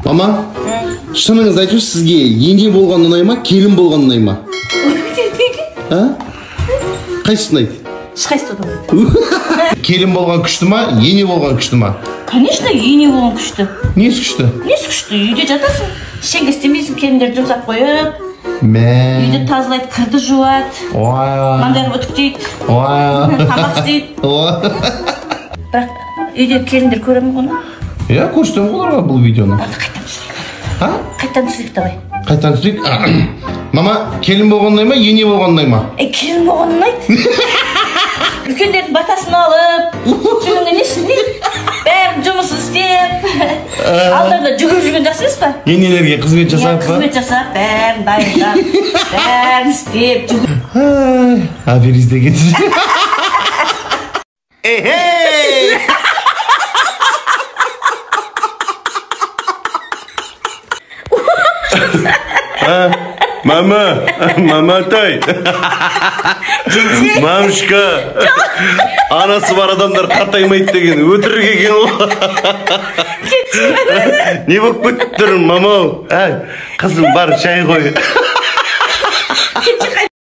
Мама, шыныңызды айтыңызшы, сізге ене болған ұнай ма, келін болған ұнай ма? Қайсысы ұнайды? Ешқайсысы ұнайды. Келін болған күшті ма, ене болған күшті ма? Конечно, ене болған күшті. Несі күшті? Несі күшті? Үйде жатасың, ештеңе істемейсің, келіндерді жұмсап қойып. Үйді тазалайды, кірді жуады. Маңдайға үтіктейді. Тамақ істейді. Бірақ үйде келіндер көремін оны? Иә, көрсетемін оларға бұл видеоны. Қайттан түсірейік давай. Қайттан түсірейік? Мама, келін болған ұнай ма, ене болған ұнай ма? Келін болған ұнайды. Үлкендердің батасын алып, жүгінде не істейді? Бәрін жұмыс істеп, алдарында жүгіріп жүрген жақсы емес па? Енелерге қызмет жасап па? Қызмет жасап, бәрін дайындап, бәрін істеп, жүгіріп. Аферисте кетсін. Мама тай. Мамышка. Анасы бар адамдар қартаймайды деген өтірік екен ол. Не болып кетіп тұрмын, мама? Қызым бар, шай қой.